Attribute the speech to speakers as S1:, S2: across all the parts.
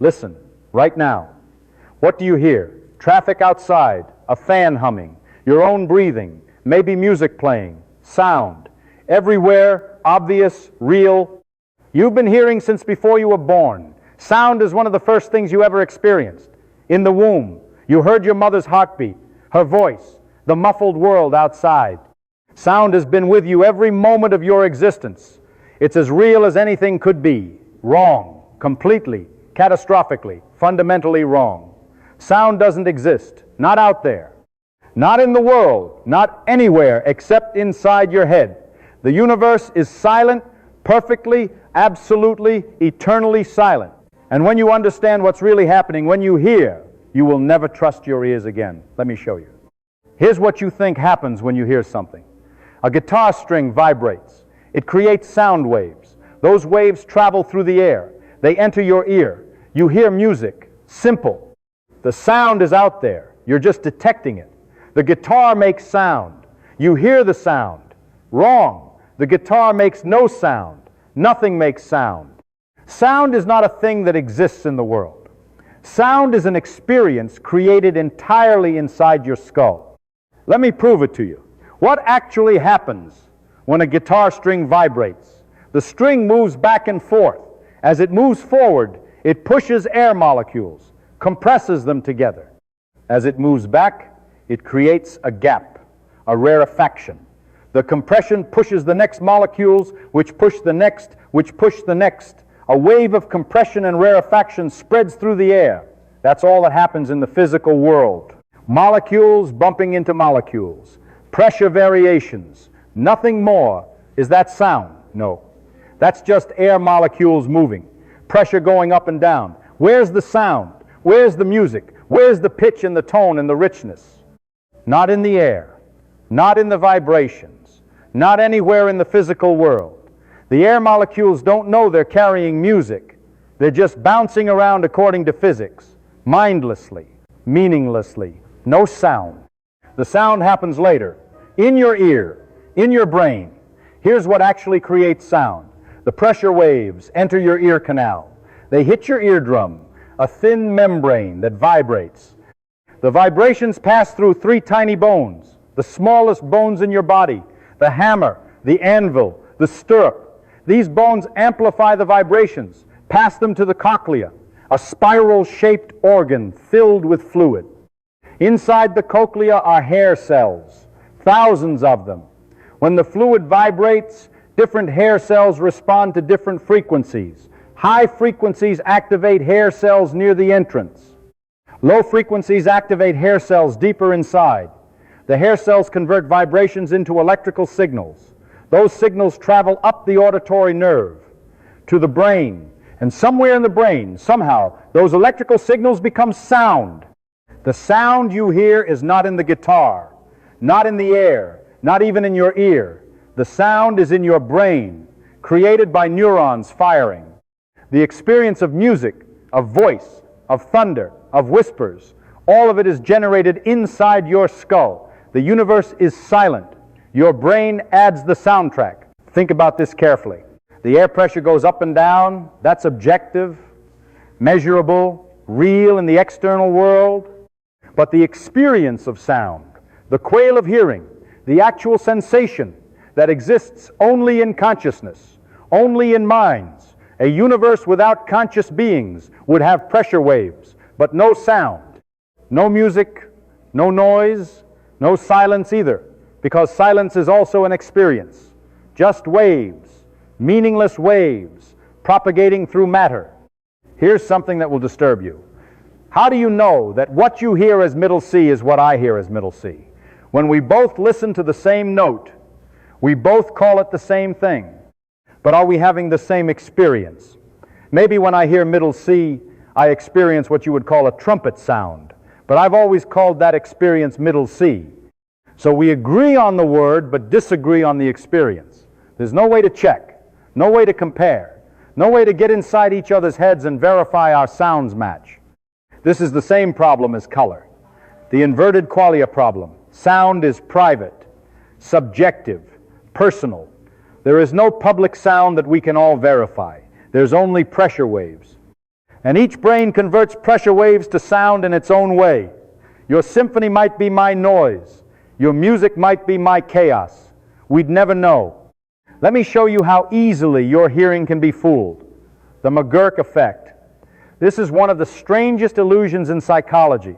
S1: Listen, right now. What do you hear? Traffic outside, a fan humming, your own breathing, maybe music playing, sound. Everywhere, obvious, real. You've been hearing since before you were born. Sound is one of the first things you ever experienced. In the womb, you heard your mother's heartbeat, her voice, the muffled world outside. Sound has been with you every moment of your existence. It's as real as anything could be. Wrong. Completely, catastrophically, fundamentally wrong. Sound doesn't exist. Not out there. Not in the world. Not anywhere except inside your head. The universe is silent, perfectly, absolutely, eternally silent. And when you understand what's really happening, when you hear, you will never trust your ears again. Let me show you. Here's what you think happens when you hear something. A guitar string vibrates. It creates sound waves. Those waves travel through the air. They enter your ear. You hear music. Simple. The sound is out there. You're just detecting it. The guitar makes sound. You hear the sound. Wrong. The guitar makes no sound. Nothing makes sound. Sound is not a thing that exists in the world. Sound is an experience created entirely inside your skull. Let me prove it to you. What actually happens when a guitar string vibrates? The string moves back and forth. As it moves forward, it pushes air molecules, compresses them together. As it moves back, it creates a gap, a rarefaction. The compression pushes the next molecules, which push the next, which push the next. A wave of compression and rarefaction spreads through the air. That's all that happens in the physical world. Molecules bumping into molecules. Pressure variations. Nothing more. Is that sound? No. That's just air molecules moving. Pressure going up and down. Where's the sound? Where's the music? Where's the pitch and the tone and the richness? Not in the air. Not in the vibrations. Not anywhere in the physical world. The air molecules don't know they're carrying music. They're just bouncing around according to physics. Mindlessly. Meaninglessly. No sound. The sound happens later. In your ear. In your brain. Here's what actually creates sound. The pressure waves enter your ear canal. They hit your eardrum, a thin membrane that vibrates. The vibrations pass through 3 tiny bones, the smallest bones in your body, the hammer, the anvil, the stirrup. These bones amplify the vibrations, pass them to the cochlea, a spiral-shaped organ filled with fluid. Inside the cochlea are hair cells, thousands of them. When the fluid vibrates, different hair cells respond to different frequencies. High frequencies activate hair cells near the entrance. Low frequencies activate hair cells deeper inside. The hair cells convert vibrations into electrical signals. Those signals travel up the auditory nerve to the brain. And somewhere in the brain, somehow, those electrical signals become sound. The sound you hear is not in the guitar, not in the air, not even in your ear. The sound is in your brain, created by neurons firing. The experience of music, of voice, of thunder, of whispers, all of it is generated inside your skull. The universe is silent. Your brain adds the soundtrack. Think about this carefully. The air pressure goes up and down. That's objective, measurable, real in the external world. But the experience of sound, the quail of hearing, the actual sensation that exists only in consciousness, only in minds. A universe without conscious beings would have pressure waves, but no sound, no music, no noise, no silence either, because silence is also an experience. Just waves, meaningless waves, propagating through matter. Here's something that will disturb you. How do you know that what you hear as middle C is what I hear as middle C? When we both listen to the same note, we both call it the same thing. But are we having the same experience? Maybe when I hear middle C, I experience what you would call a trumpet sound. But I've always called that experience middle C. So we agree on the word, but disagree on the experience. There's no way to check, no way to compare, no way to get inside each other's heads and verify our sounds match. This is the same problem as color. The inverted qualia problem. Sound is private, subjective, personal. There is no public sound that we can all verify. There's only pressure waves. And each brain converts pressure waves to sound in its own way. Your symphony might be my noise. Your music might be my chaos. We'd never know. Let me show you how easily your hearing can be fooled. The McGurk effect. This is one of the strangest illusions in psychology.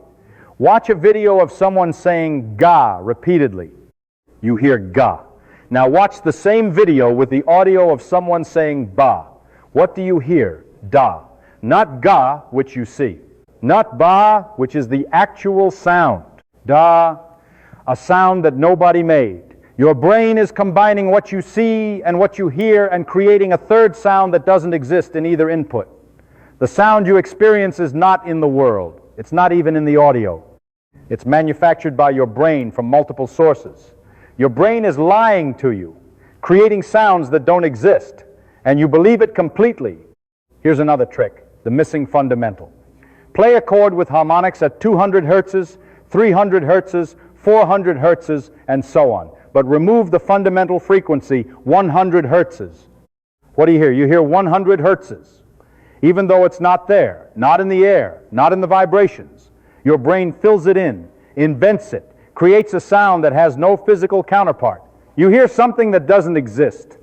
S1: Watch a video of someone saying "ga" repeatedly. You hear "ga." Now watch the same video with the audio of someone saying "ba." What do you hear? "Da." Not "ga," which you see. Not "ba," which is the actual sound. "Da," a sound that nobody made. Your brain is combining what you see and what you hear and creating a third sound that doesn't exist in either input. The sound you experience is not in the world. It's not even in the audio. It's manufactured by your brain from multiple sources. Your brain is lying to you, creating sounds that don't exist, and you believe it completely. Here's another trick, the missing fundamental. Play a chord with harmonics at 200 hertzes, 300 hertzes, 400 hertzes, and so on. But remove the fundamental frequency, 100 hertzes. What do you hear? You hear 100 hertzes. Even though it's not there, not in the air, not in the vibrations. Your brain fills it in, invents it, creates a sound that has no physical counterpart. You hear something that doesn't exist.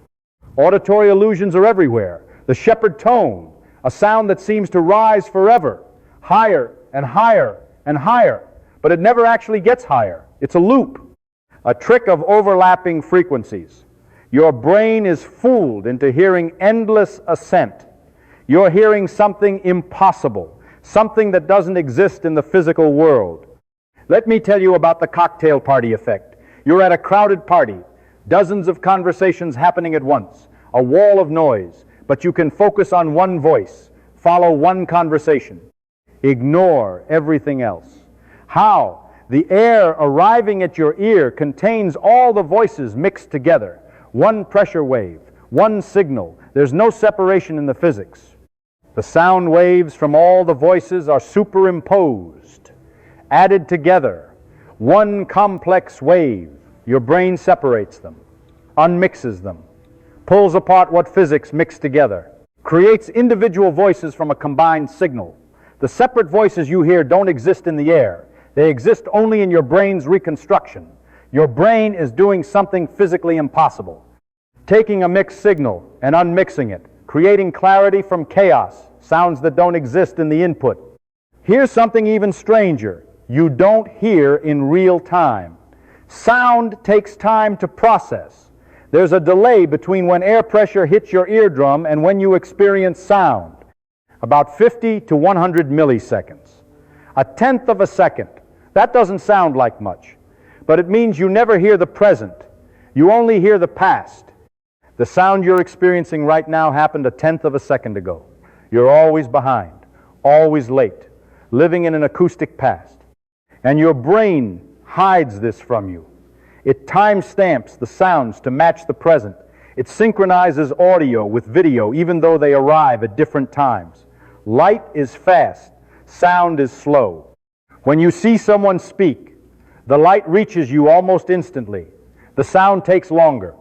S1: Auditory illusions are everywhere. The shepherd tone, a sound that seems to rise forever, higher and higher and higher, but it never actually gets higher. It's a loop, a trick of overlapping frequencies. Your brain is fooled into hearing endless ascent. You're hearing something impossible, something that doesn't exist in the physical world. Let me tell you about the cocktail party effect. You're at a crowded party, dozens of conversations happening at once, a wall of noise, but you can focus on one voice, follow one conversation, ignore everything else. How? The air arriving at your ear contains all the voices mixed together, one pressure wave, one signal. There's no separation in the physics. The sound waves from all the voices are superimposed, added together, one complex wave. Your brain separates them, unmixes them, pulls apart what physics mixed together, creates individual voices from a combined signal. The separate voices you hear don't exist in the air. They exist only in your brain's reconstruction. Your brain is doing something physically impossible, taking a mixed signal and unmixing it, creating clarity from chaos, sounds that don't exist in the input. Here's something even stranger. You don't hear in real time. Sound takes time to process. There's a delay between when air pressure hits your eardrum and when you experience sound, about 50 to 100 milliseconds. A tenth of a second. That doesn't sound like much, but it means you never hear the present. You only hear the past. The sound you're experiencing right now happened a tenth of a second ago. You're always behind, always late, living in an acoustic past. And your brain hides this from you. It time-stamps the sounds to match the present. It synchronizes audio with video, even though they arrive at different times. Light is fast, sound is slow. When you see someone speak, the light reaches you almost instantly. The sound takes longer.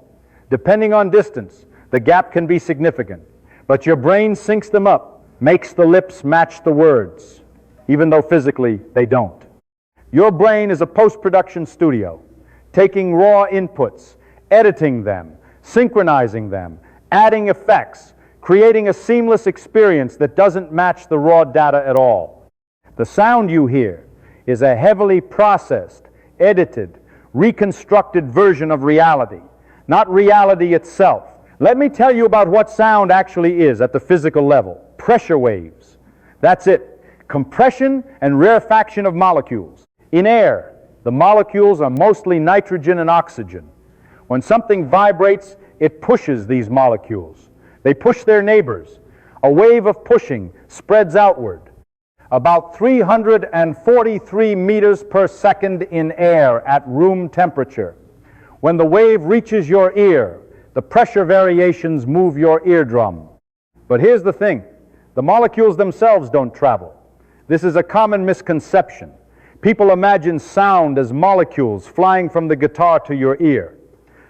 S1: Depending on distance, the gap can be significant. But your brain syncs them up, makes the lips match the words, even though physically they don't. Your brain is a post-production studio, taking raw inputs, editing them, synchronizing them, adding effects, creating a seamless experience that doesn't match the raw data at all. The sound you hear is a heavily processed, edited, reconstructed version of reality, not reality itself. Let me tell you about what sound actually is at the physical level. Pressure waves. That's it. Compression and rarefaction of molecules. In air, the molecules are mostly nitrogen and oxygen. When something vibrates, it pushes these molecules. They push their neighbors. A wave of pushing spreads outward. About 343 meters per second in air at room temperature. When the wave reaches your ear, the pressure variations move your eardrum. But here's the thing. The molecules themselves don't travel. This is a common misconception. People imagine sound as molecules flying from the guitar to your ear.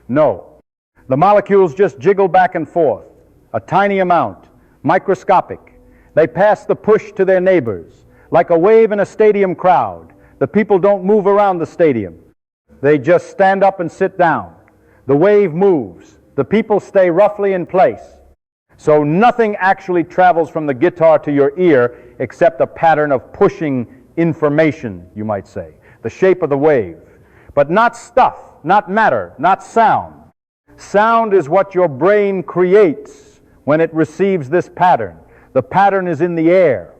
S1: No. The molecules just jiggle back and forth, a tiny amount, microscopic. They pass the push to their neighbors. Like a wave in a stadium crowd, the people don't move around the stadium. They just stand up and sit down. The wave moves. The people stay roughly in place. So nothing actually travels from the guitar to your ear except a pattern of pushing information, you might say, the shape of the wave. But not stuff, not matter, not sound. Sound is what your brain creates when it receives this pattern. The pattern is in the air.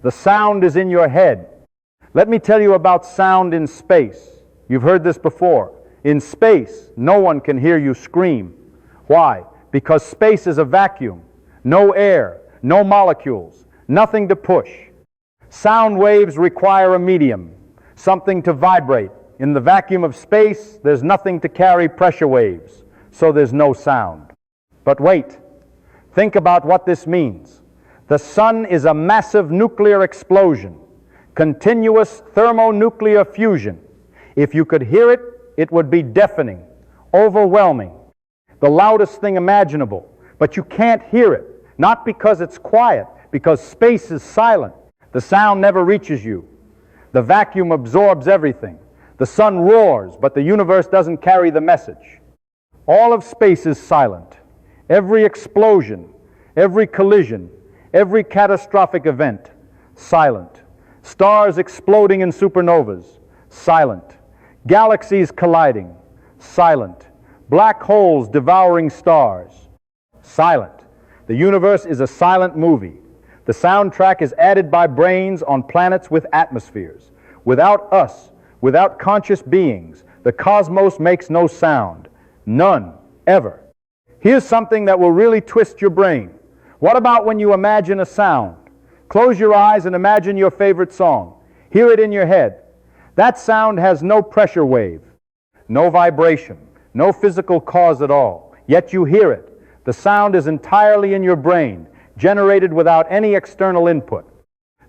S1: The sound is in your head. Let me tell you about sound in space. You've heard this before. In space, no one can hear you scream. Why? Because space is a vacuum. No air, no molecules, nothing to push. Sound waves require a medium, something to vibrate. In the vacuum of space, there's nothing to carry pressure waves, so there's no sound. But wait, think about what this means. The sun is a massive nuclear explosion, continuous thermonuclear fusion. If you could hear it, it would be deafening, overwhelming, the loudest thing imaginable. But you can't hear it, not because it's quiet, because space is silent. The sound never reaches you. The vacuum absorbs everything. The sun roars, but the universe doesn't carry the message. All of space is silent. Every explosion, every collision, every catastrophic event, silent. Stars exploding in supernovas, silent. Galaxies colliding, silent. Black holes devouring stars, silent. The universe is a silent movie. The soundtrack is added by brains on planets with atmospheres. Without us, without conscious beings, the cosmos makes no sound. None, ever. Here's something that will really twist your brain. What about when you imagine a sound? Close your eyes and imagine your favorite song. Hear it in your head. That sound has no pressure wave, no vibration, no physical cause at all. Yet you hear it. The sound is entirely in your brain, generated without any external input.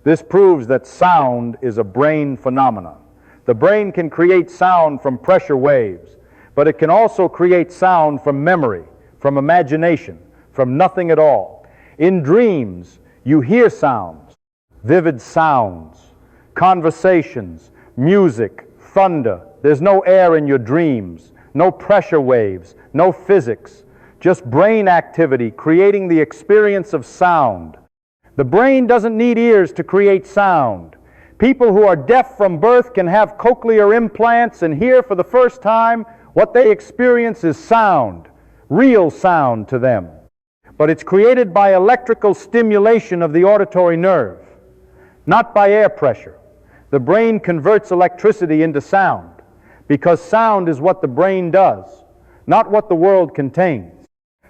S1: This proves that sound is a brain phenomenon. The brain can create sound from pressure waves, but it can also create sound from memory, from imagination, from nothing at all. In dreams, you hear sounds, vivid sounds, conversations, music, thunder. There's no air in your dreams, no pressure waves, no physics, just brain activity creating the experience of sound. The brain doesn't need ears to create sound. People who are deaf from birth can have cochlear implants and hear for the first time. What they experience is sound, real sound to them. But it's created by electrical stimulation of the auditory nerve, not by air pressure. The brain converts electricity into sound because sound is what the brain does, not what the world contains.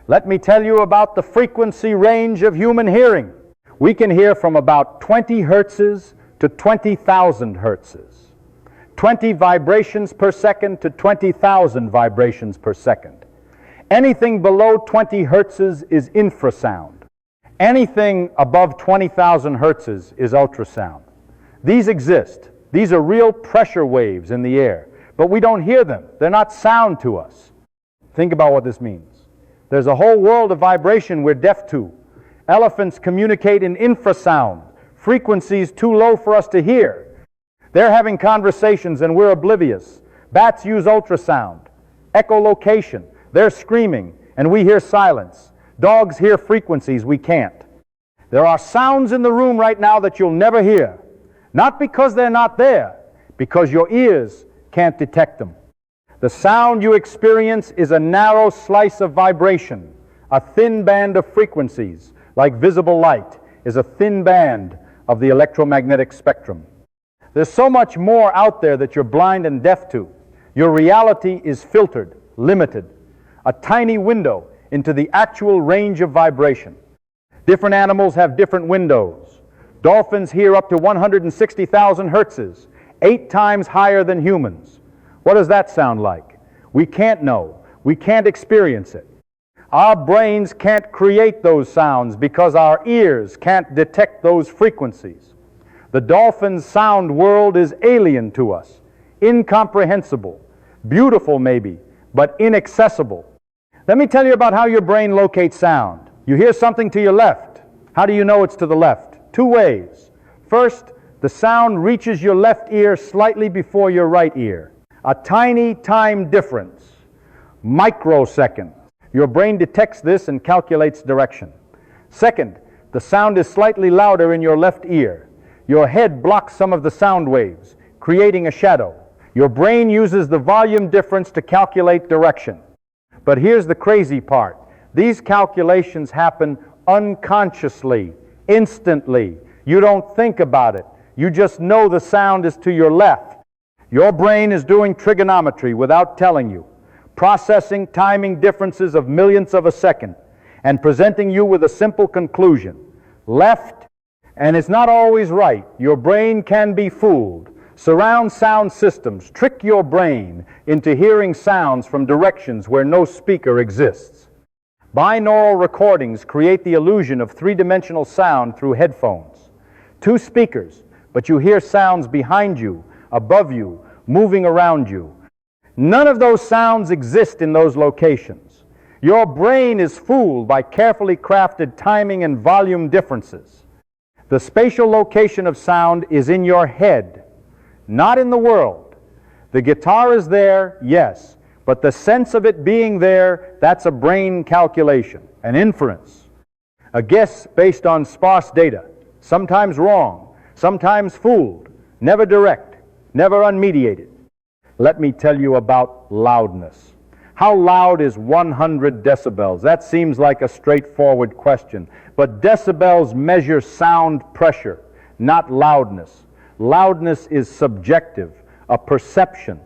S1: Let me tell you about the frequency range of human hearing. We can hear from about 20 hertzes to 20,000 hertzes, 20 vibrations per second to 20,000 vibrations per second. Anything below 20 hertzes is infrasound. Anything above 20,000 hertzes is ultrasound. These exist. These are real pressure waves in the air, but we don't hear them. They're not sound to us. Think about what this means. There's a whole world of vibration we're deaf to. Elephants communicate in infrasound, frequencies too low for us to hear. They're having conversations and we're oblivious. Bats use ultrasound, echolocation. They're screaming and we hear silence. Dogs hear frequencies we can't. There are sounds in the room right now that you'll never hear. Not because they're not there, because your ears can't detect them. The sound you experience is a narrow slice of vibration. A thin band of frequencies, like visible light, is a thin band of the electromagnetic spectrum. There's so much more out there that you're blind and deaf to. Your reality is filtered, limited, a tiny window into the actual range of vibration. Different animals have different windows. Dolphins hear up to 160,000 hertzes, 8 times higher than humans. What does that sound like? We can't know. We can't experience it. Our brains can't create those sounds because our ears can't detect those frequencies. The dolphin's sound world is alien to us, incomprehensible, beautiful maybe, but inaccessible. Let me tell you about how your brain locates sound. You hear something to your left. How do you know it's to the left? two ways. First, the sound reaches your left ear slightly before your right ear. A tiny time difference, microsecond. Your brain detects this and calculates direction. Second, the sound is slightly louder in your left ear. Your head blocks some of the sound waves, creating a shadow. Your brain uses the volume difference to calculate direction. But here's the crazy part. These calculations happen unconsciously, instantly. You don't think about it. You just know the sound is to your left. Your brain is doing trigonometry without telling you, processing timing differences of millionths of a second, and presenting you with a simple conclusion. Left, and it's not always right. Your brain can be fooled. Surround sound systems trick your brain into hearing sounds from directions where no speaker exists. Binaural recordings create the illusion of three-dimensional sound through headphones. Two speakers, but you hear sounds behind you, above you, moving around you. None of those sounds exist in those locations. Your brain is fooled by carefully crafted timing and volume differences. The spatial location of sound is in your head, not in the world. The guitar is there, yes, but the sense of it being there, that's a brain calculation, an inference, a guess based on sparse data, sometimes wrong, sometimes fooled, never direct, never unmediated. Let me tell you about loudness. How loud is 100 decibels? That seems like a straightforward question, but decibels measure sound pressure, not loudness. Loudness is subjective, a perception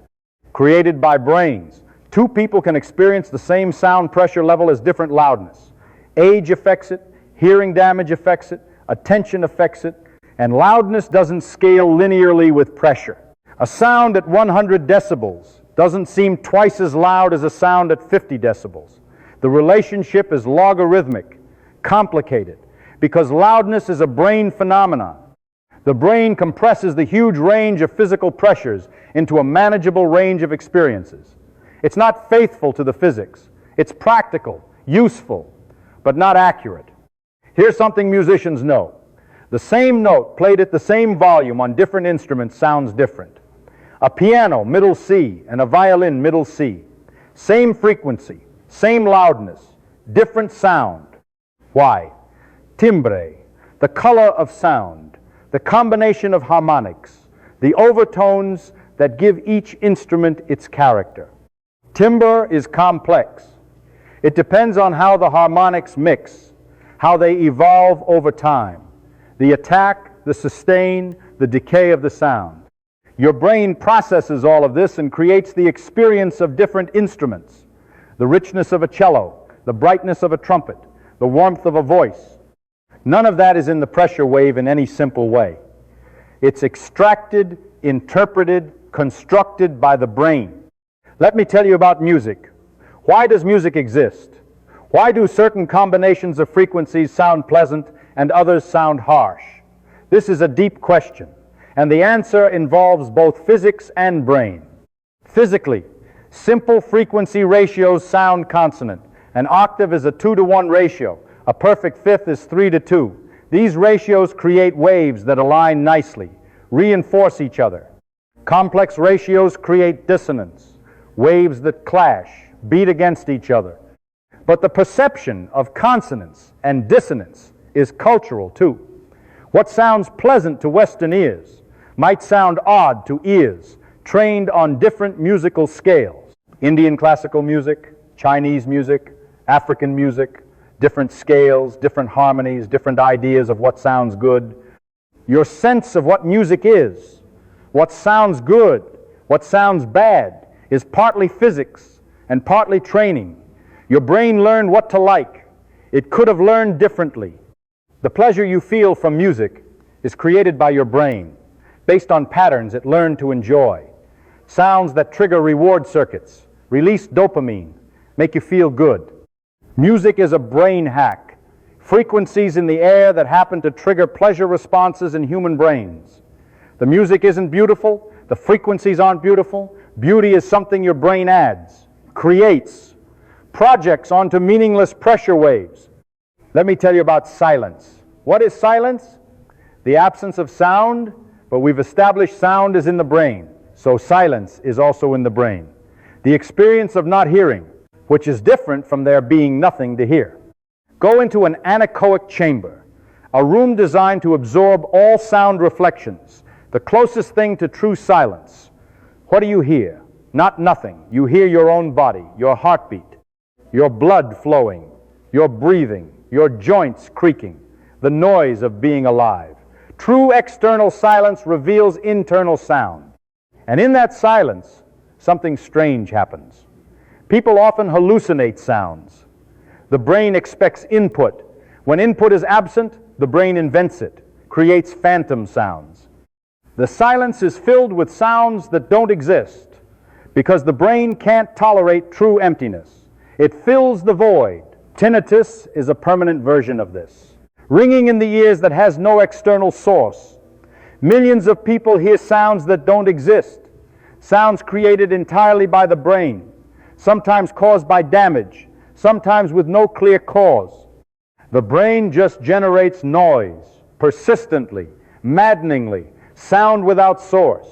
S1: created by brains. Two people can experience the same sound pressure level as different loudness. Age affects it, hearing damage affects it, attention affects it, and loudness doesn't scale linearly with pressure. A sound at 100 decibels doesn't seem twice as loud as a sound at 50 decibels. The relationship is logarithmic, complicated, because loudness is a brain phenomenon. The brain compresses the huge range of physical pressures into a manageable range of experiences. It's not faithful to the physics. It's practical, useful, but not accurate. Here's something musicians know. The same note played at the same volume on different instruments sounds different. A piano, middle C, and a violin, middle C. Same frequency, same loudness, different sound. Why? Timbre, the color of sound, the combination of harmonics, the overtones that give each instrument its character. Timbre is complex. It depends on how the harmonics mix, how they evolve over time, the attack, the sustain, the decay of the sound. Your brain processes all of this and creates the experience of different instruments, the richness of a cello, the brightness of a trumpet, the warmth of a voice. None of that is in the pressure wave in any simple way. It's extracted, interpreted, constructed by the brain. Let me tell you about music. Why does music exist? Why do certain combinations of frequencies sound pleasant and others sound harsh? This is a deep question, and the answer involves both physics and brain. Physically, simple frequency ratios sound consonant. An octave is a 2-to-1 ratio. A perfect fifth is 3-to-2. These ratios create waves that align nicely, reinforce each other. Complex ratios create dissonance, waves that clash, beat against each other. But the perception of consonance and dissonance is cultural too. What sounds pleasant to Western ears might sound odd to ears trained on different musical scales. Indian classical music, Chinese music, African music, different scales, different harmonies, different ideas of what sounds good. Your sense of what music is, what sounds good, what sounds bad, is partly physics and partly training. Your brain learned what to like. It could have learned differently. The pleasure you feel from music is created by your brain, based on patterns it learned to enjoy. Sounds that trigger reward circuits, release dopamine, make you feel good. Music is a brain hack, frequencies in the air that happen to trigger pleasure responses in human brains. The music isn't beautiful, the frequencies aren't beautiful. Beauty is something your brain adds, creates, projects onto meaningless pressure waves. Let me tell you about silence. What is silence? the absence of sound, but we've established sound is in the brain, so silence is also in the brain. The experience of not hearing, which is different from there being nothing to hear. Go into an anechoic chamber, a room designed to absorb all sound reflections, the closest thing to true silence. What do you hear? Not nothing. You hear your own body, your heartbeat, your blood flowing, your breathing, your joints creaking, the noise of being alive. True external silence reveals internal sound. And in that silence, something strange happens. People often hallucinate sounds. The brain expects input. When input is absent, the brain invents it, creates phantom sounds. The silence is filled with sounds that don't exist because the brain can't tolerate true emptiness. It fills the void. Tinnitus is a permanent version of this. Ringing in the ears that has no external source. Millions of people hear sounds that don't exist. Sounds created entirely by the brain, sometimes caused by damage, sometimes with no clear cause. The brain just generates noise, persistently, maddeningly, sound without source.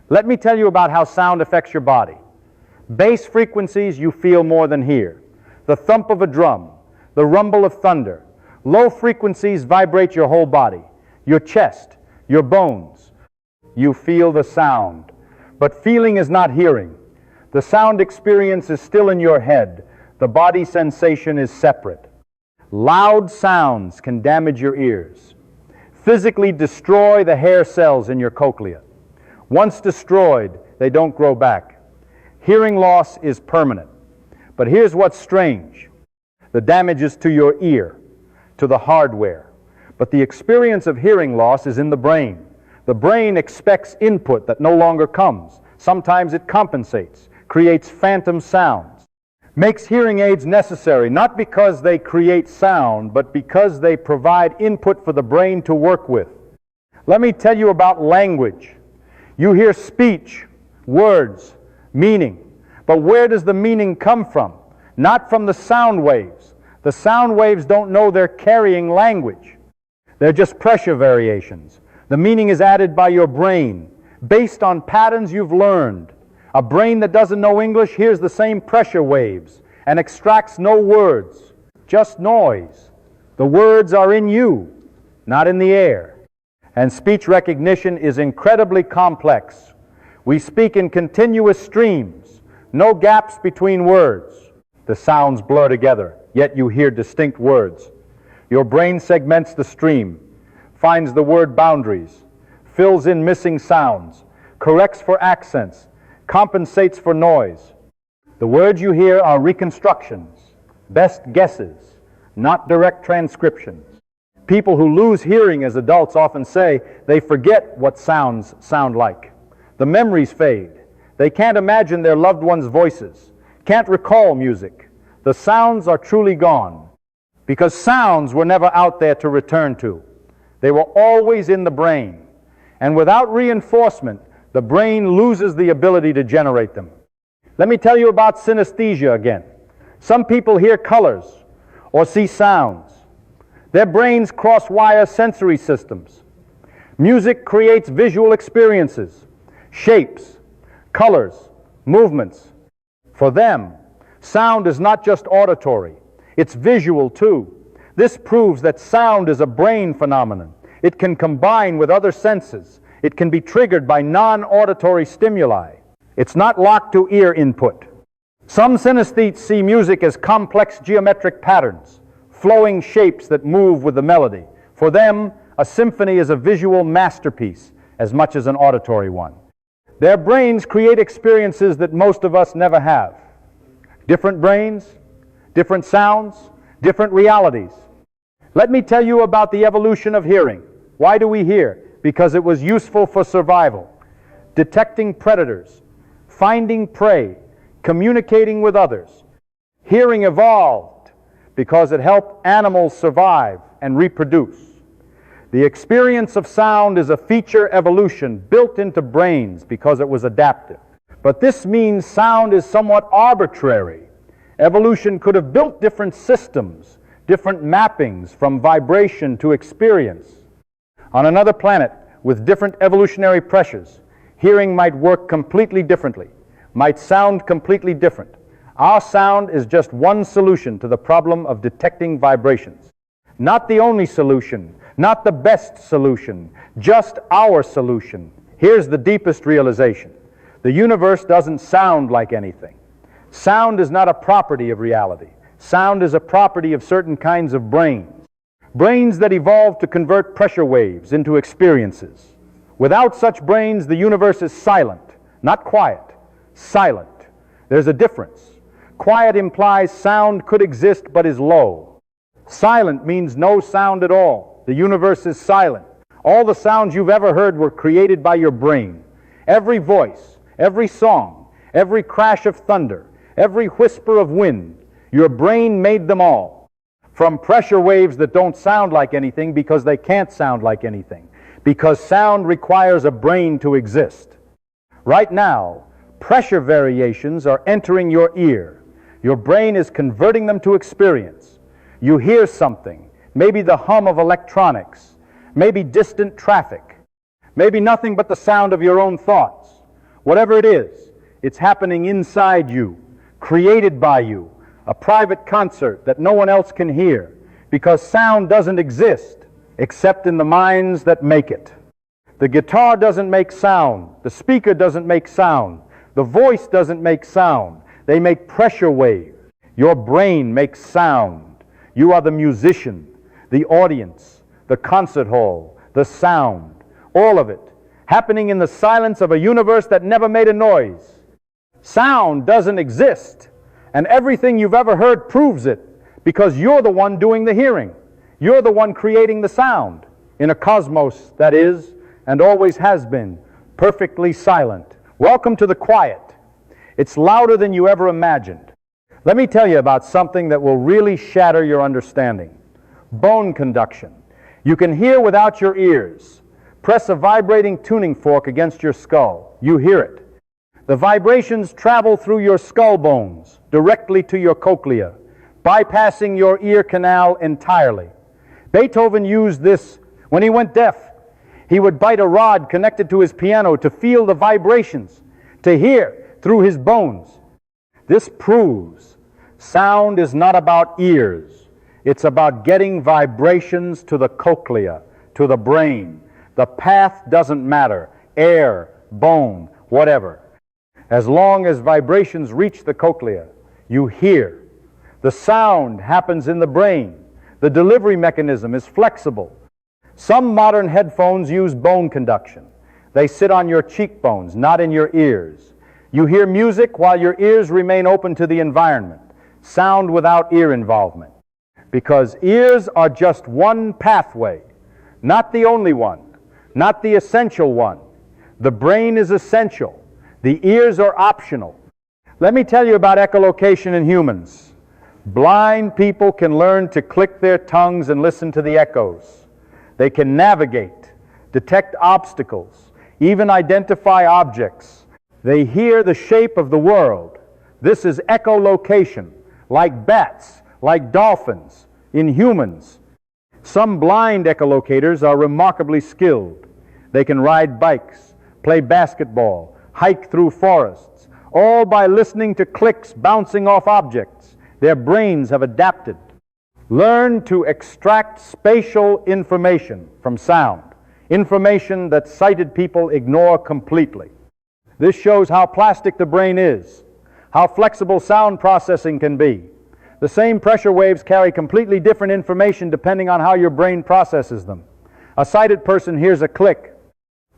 S1: Let me tell you about how sound affects your body. Bass frequencies you feel more than hear. The thump of a drum, the rumble of thunder. Low frequencies vibrate your whole body, your chest, your bones. You feel the sound. But feeling is not hearing. The sound experience is still in your head. The body sensation is separate. Loud sounds can damage your ears, physically destroy the hair cells in your cochlea. Once destroyed, they don't grow back. Hearing loss is permanent. But here's what's strange. The damage is to your ear, to the hardware. But the experience of hearing loss is in the brain. The brain expects input that no longer comes. Sometimes it compensates, creates phantom sounds, makes hearing aids necessary, not because they create sound, but because they provide input for the brain to work with. Let me tell you about language. You hear speech, words, meaning. But where does the meaning come from? Not from the sound waves. The sound waves don't know they're carrying language. They're just pressure variations. The meaning is added by your brain, based on patterns you've learned. A brain that doesn't know English hears the same pressure waves and extracts no words, just noise. The words are in you, not in the air. And speech recognition is incredibly complex. We speak in continuous streams, no gaps between words. The sounds blur together, yet you hear distinct words. Your brain segments the stream, finds the word boundaries, fills in missing sounds, corrects for accents, compensates for noise. The words you hear are reconstructions, best guesses, not direct transcriptions. People who lose hearing as adults often say they forget what sounds sound like. The memories fade. They can't imagine their loved ones' voices, can't recall music. The sounds are truly gone because sounds were never out there to return to. They were always in the brain. And without reinforcement, the brain loses the ability to generate them. Let me tell you about synesthesia again. Some people hear colors or see sounds. Their brains cross-wire sensory systems. Music creates visual experiences, shapes, colors, movements. For them, sound is not just auditory, it's visual too. This proves that sound is a brain phenomenon. It can combine with other senses. It can be triggered by non-auditory stimuli. It's not locked to ear input. Some synesthetes see music as complex geometric patterns, flowing shapes that move with the melody. For them, a symphony is a visual masterpiece as much as an auditory one. Their brains create experiences that most of us never have. Different brains, different sounds, different realities. Let me tell you about the evolution of hearing. Why do we hear? Because it was useful for survival, detecting predators, finding prey, communicating with others. Hearing evolved because it helped animals survive and reproduce. The experience of sound is a feature evolution built into brains because it was adaptive. But this means sound is somewhat arbitrary. Evolution could have built different systems, different mappings from vibration to experience. On another planet with different evolutionary pressures, hearing might work completely differently, might sound completely different. Our sound is just one solution to the problem of detecting vibrations. Not the only solution, not the best solution, just our solution. Here's the deepest realization. The universe doesn't sound like anything. Sound is not a property of reality. Sound is a property of certain kinds of brains. Brains that evolved to convert pressure waves into experiences. Without such brains, the universe is silent, not quiet, silent. There's a difference. Quiet implies sound could exist but is low. Silent means no sound at all. The universe is silent. All the sounds you've ever heard were created by your brain. Every voice, every song, every crash of thunder, every whisper of wind, your brain made them all. From pressure waves that don't sound like anything because they can't sound like anything, because sound requires a brain to exist. Right now, pressure variations are entering your ear. Your brain is converting them to experience. You hear something, maybe the hum of electronics, maybe distant traffic, maybe nothing but the sound of your own thoughts. Whatever it is, it's happening inside you, created by you, a private concert that no one else can hear, because sound doesn't exist except in the minds that make it. The guitar doesn't make sound, the speaker doesn't make sound, the voice doesn't make sound. They make pressure waves. Your brain makes sound. You are the musician, the audience, the concert hall, the sound, all of it, happening in the silence of a universe that never made a noise. Sound doesn't exist, and everything you've ever heard proves it, because you're the one doing the hearing. You're the one creating the sound in a cosmos that is, and always has been, perfectly silent. Welcome to the quiet. It's louder than you ever imagined. Let me tell you about something that will really shatter your understanding. Bone conduction. You can hear without your ears. Press a vibrating tuning fork against your skull. You hear it. The vibrations travel through your skull bones, directly to your cochlea, bypassing your ear canal entirely. Beethoven used this when he went deaf. He would bite a rod connected to his piano to feel the vibrations, to hear through his bones. This proves sound is not about ears. It's about getting vibrations to the cochlea, to the brain. The path doesn't matter. Air, bone, whatever. As long as vibrations reach the cochlea, you hear. The sound happens in the brain. The delivery mechanism is flexible. Some modern headphones use bone conduction. They sit on your cheekbones, not in your ears. You hear music while your ears remain open to the environment. Sound without ear involvement. Because ears are just one pathway, not the only one, not the essential one. The brain is essential. The ears are optional. Let me tell you about echolocation in humans. Blind people can learn to click their tongues and listen to the echoes. They can navigate, detect obstacles, even identify objects. They hear the shape of the world. This is echolocation, like bats, like dolphins, in humans. Some blind echolocators are remarkably skilled. They can ride bikes, play basketball, hike through forests, all by listening to clicks bouncing off objects. Their brains have adapted. Learn to extract spatial information from sound, information that sighted people ignore completely. This shows how plastic the brain is, how flexible sound processing can be. The same pressure waves carry completely different information depending on how your brain processes them. A sighted person hears a click.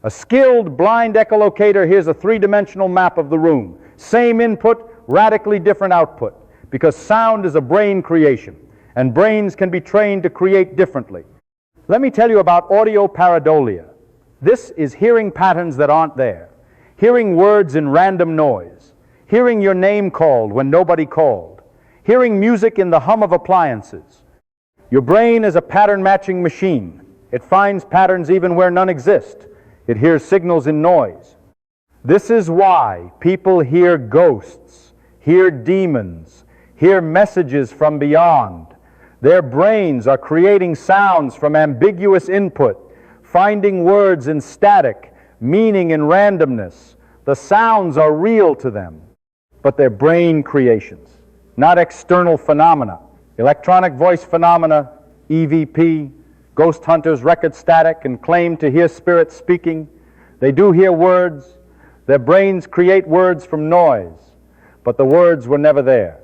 S1: A skilled blind echolocator hears a three-dimensional map of the room. Same input, radically different output, because sound is a brain creation, and brains can be trained to create differently. Let me tell you about audio pareidolia. This is hearing patterns that aren't there, hearing words in random noise, hearing your name called when nobody called, hearing music in the hum of appliances. Your brain is a pattern-matching machine. It finds patterns even where none exist. It hears signals in noise. This is why people hear ghosts, hear demons, hear messages from beyond. Their brains are creating sounds from ambiguous input, finding words in static, meaning in randomness. The sounds are real to them, but they're brain creations, not external phenomena. Electronic voice phenomena, EVP, ghost hunters record static and claim to hear spirits speaking. They do hear words. Their brains create words from noise, but the words were never there,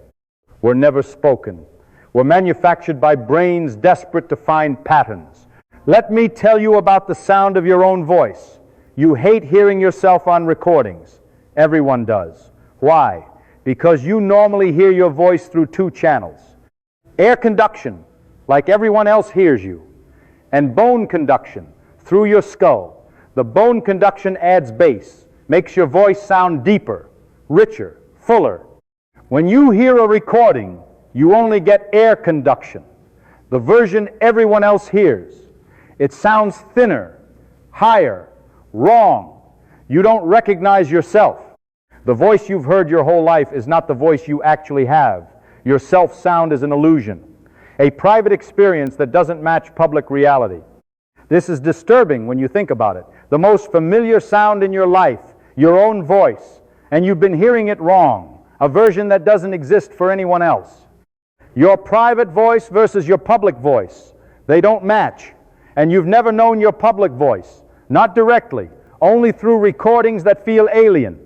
S1: were never spoken, were manufactured by brains desperate to find patterns. Let me tell you about the sound of your own voice. You hate hearing yourself on recordings. Everyone does. Why? Because you normally hear your voice through two channels. Air conduction, like everyone else hears you, and bone conduction through your skull. The bone conduction adds bass, makes your voice sound deeper, richer, fuller. When you hear a recording, you only get air conduction, the version everyone else hears. It sounds thinner, higher, wrong. You don't recognize yourself. The voice you've heard your whole life is not the voice you actually have. Your self-sound is an illusion, a private experience that doesn't match public reality. This is disturbing when you think about it. The most familiar sound in your life, your own voice, and you've been hearing it wrong, a version that doesn't exist for anyone else. Your private voice versus your public voice, they don't match. And you've never known your public voice, not directly, only through recordings that feel alien.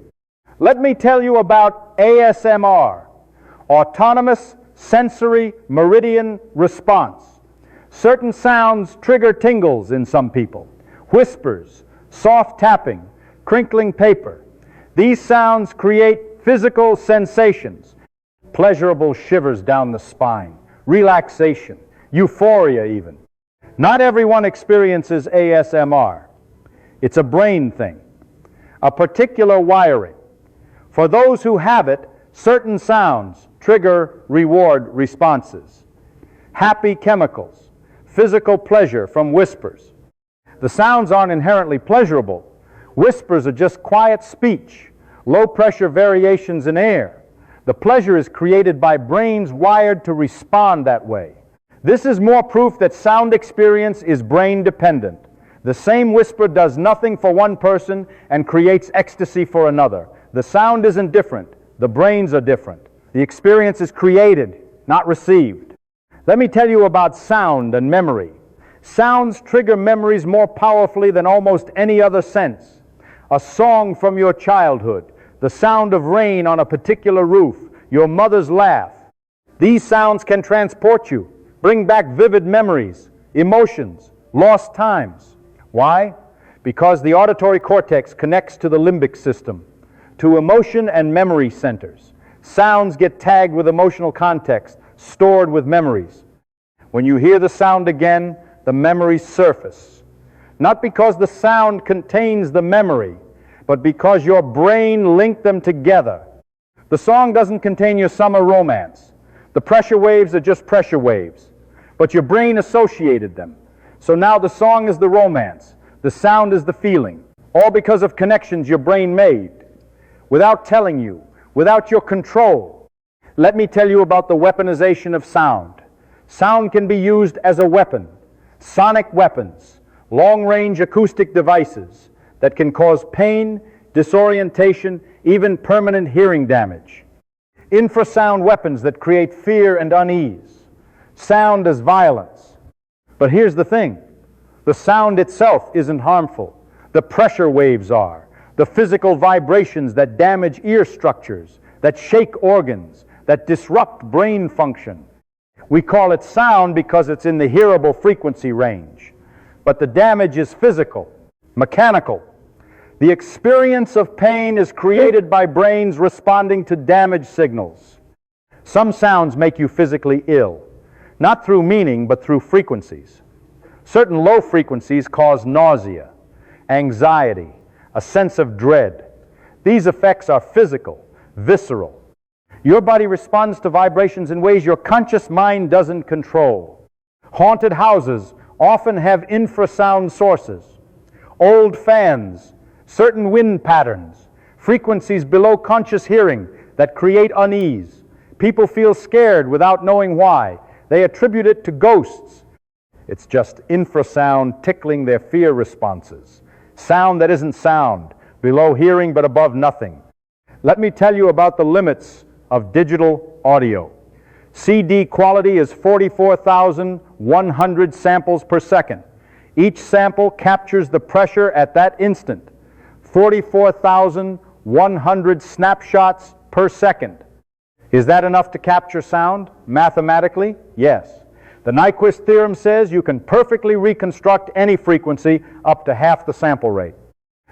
S1: Let me tell you about ASMR, Autonomous Sensory Meridian Response. Certain sounds trigger tingles in some people. Whispers, soft tapping, crinkling paper. These sounds create physical sensations, pleasurable shivers down the spine, relaxation, euphoria even. Not everyone experiences ASMR. It's a brain thing, a particular wiring. For those who have it, certain sounds trigger reward responses. Happy chemicals, physical pleasure from whispers. The sounds aren't inherently pleasurable. Whispers are just quiet speech, low-pressure variations in air. The pleasure is created by brains wired to respond that way. This is more proof that sound experience is brain-dependent. The same whisper does nothing for one person and creates ecstasy for another. The sound isn't different. The brains are different. The experience is created, not received. Let me tell you about sound and memory. Sounds trigger memories more powerfully than almost any other sense. A song from your childhood, the sound of rain on a particular roof, your mother's laugh. These sounds can transport you, bring back vivid memories, emotions, lost times. Why? Because the auditory cortex connects to the limbic system, to emotion and memory centers. Sounds get tagged with emotional context, stored with memories. When you hear the sound again, the memories surface. Not because the sound contains the memory, but because your brain linked them together. The song doesn't contain your summer romance. The pressure waves are just pressure waves, but your brain associated them. So now the song is the romance, the sound is the feeling, all because of connections your brain made, without telling you, without your control. Let me tell you about the weaponization of sound. Sound can be used as a weapon, sonic weapons, long-range acoustic devices that can cause pain, disorientation, even permanent hearing damage. Infrasound weapons that create fear and unease. Sound as violence. But here's the thing. The sound itself isn't harmful. The pressure waves are. The physical vibrations that damage ear structures, that shake organs, that disrupt brain function. We call it sound because it's in the hearable frequency range. But the damage is physical, mechanical. The experience of pain is created by brains responding to damage signals. Some sounds make you physically ill, not through meaning, but through frequencies. Certain low frequencies cause nausea, anxiety, a sense of dread. These effects are physical, visceral. Your body responds to vibrations in ways your conscious mind doesn't control. Haunted houses often have infrasound sources. Old fans, certain wind patterns, frequencies below conscious hearing that create unease. People feel scared without knowing why. They attribute it to ghosts. It's just infrasound tickling their fear responses. Sound that isn't sound, below hearing but above nothing. Let me tell you about the limits of digital audio. CD quality is 44,100 samples per second. Each sample captures the pressure at that instant. 44,100 snapshots per second. Is that enough to capture sound? Mathematically, yes. The Nyquist theorem says you can perfectly reconstruct any frequency up to half the sample rate.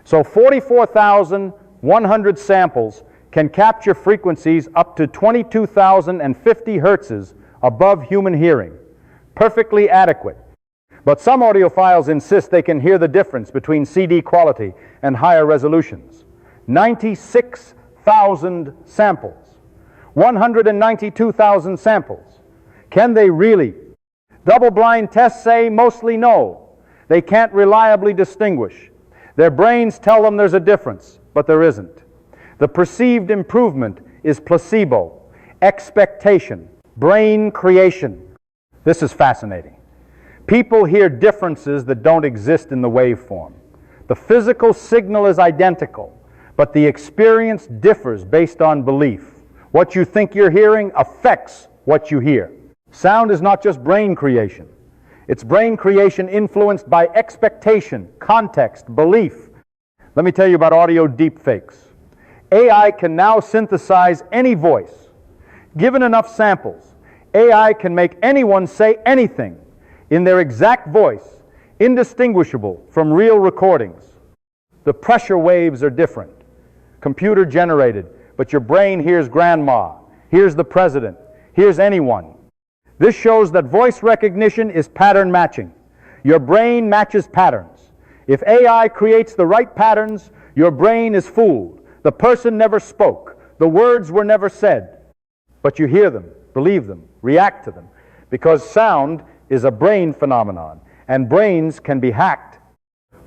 S1: So 44,100 samples can capture frequencies up to 22,050 hertzes above human hearing. Perfectly adequate. But some audiophiles insist they can hear the difference between CD quality and higher resolutions. 96,000 samples. 192,000 samples. Can they really? Double-blind tests say mostly no. They can't reliably distinguish. Their brains tell them there's a difference, but there isn't. The perceived improvement is placebo, expectation, brain creation. This is fascinating. People hear differences that don't exist in the waveform. The physical signal is identical, but the experience differs based on belief. What you think you're hearing affects what you hear. Sound is not just brain creation. It's brain creation influenced by expectation, context, belief. Let me tell you about audio deepfakes. AI can now synthesize any voice. Given enough samples, AI can make anyone say anything in their exact voice, indistinguishable from real recordings. The pressure waves are different, computer generated, but your brain hears grandma, hears the president, hears anyone. This shows that voice recognition is pattern matching. Your brain matches patterns. If AI creates the right patterns, your brain is fooled. The person never spoke. The words were never said. But you hear them, believe them, react to them, because sound is a brain phenomenon, and brains can be hacked.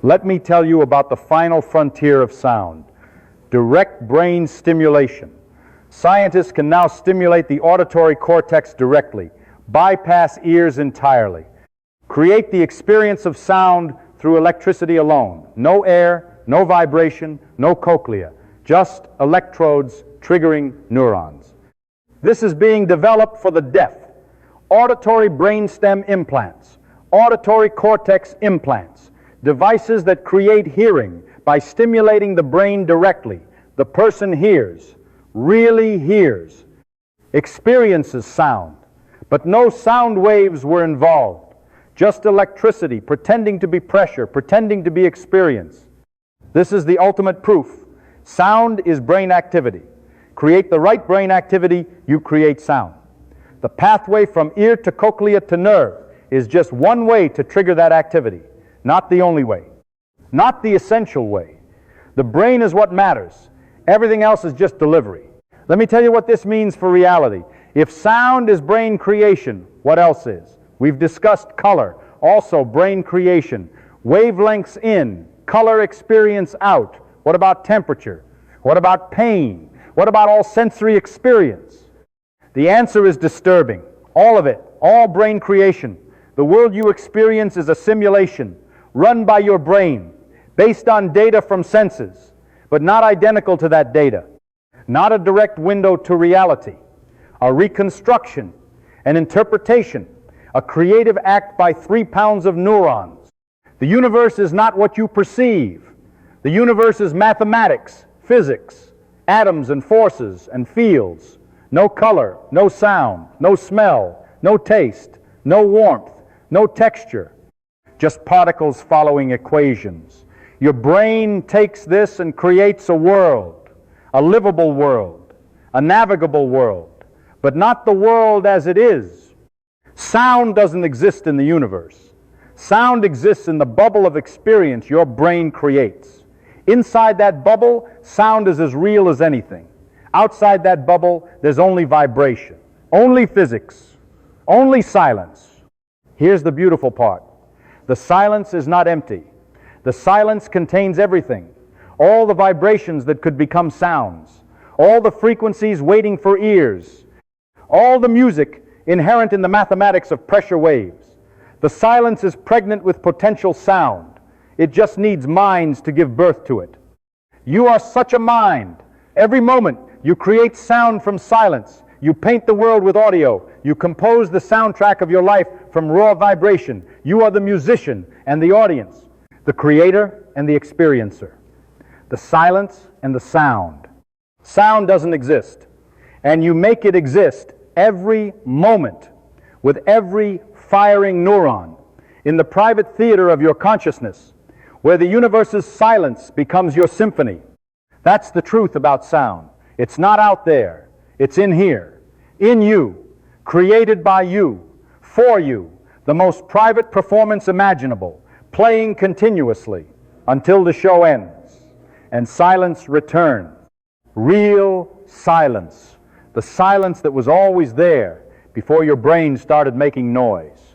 S1: Let me tell you about the final frontier of sound, direct brain stimulation. Scientists can now stimulate the auditory cortex directly, bypass ears entirely, create the experience of sound through electricity alone. No air, no vibration, no cochlea, just electrodes triggering neurons. This is being developed for the deaf. Auditory brainstem implants, auditory cortex implants, devices that create hearing by stimulating the brain directly. The person hears, really hears, experiences sound. But no sound waves were involved, just electricity, pretending to be pressure, pretending to be experience. This is the ultimate proof. Sound is brain activity. Create the right brain activity, you create sound. The pathway from ear to cochlea to nerve is just one way to trigger that activity, not the only way, not the essential way. The brain is what matters. Everything else is just delivery. Let me tell you what this means for reality. If sound is brain creation, what else is? We've discussed color, also brain creation. Wavelengths in, color experience out. What about temperature? What about pain? What about all sensory experience? The answer is disturbing. All of it, all brain creation. The world you experience is a simulation run by your brain, based on data from senses, but not identical to that data. Not a direct window to reality. A reconstruction, an interpretation, a creative act by 3 pounds of neurons. The universe is not what you perceive. The universe is mathematics, physics, atoms and forces and fields. No color, no sound, no smell, no taste, no warmth, no texture. Just particles following equations. Your brain takes this and creates a world, a livable world, a navigable world. But not the world as it is. Sound doesn't exist in the universe. Sound exists in the bubble of experience your brain creates. Inside that bubble, sound is as real as anything. Outside that bubble, there's only vibration, only physics, only silence. Here's the beautiful part. The silence is not empty. The silence contains everything. All the vibrations that could become sounds. All the frequencies waiting for ears. All the music inherent in the mathematics of pressure waves. The silence is pregnant with potential sound. It just needs minds to give birth to it. You are such a mind. Every moment you create sound from silence. You paint the world with audio. You compose the soundtrack of your life from raw vibration. You are the musician and the audience, the creator and the experiencer, the silence and the sound. Sound doesn't exist, and you make it exist every moment with every firing neuron in the private theater of your consciousness, where the universe's silence becomes your symphony. That's the truth about sound. It's not out there. It's in here, in you, created by you, for you, the most private performance imaginable, playing continuously until the show ends and silence returns. Real silence, the silence that was always there before your brain started making noise.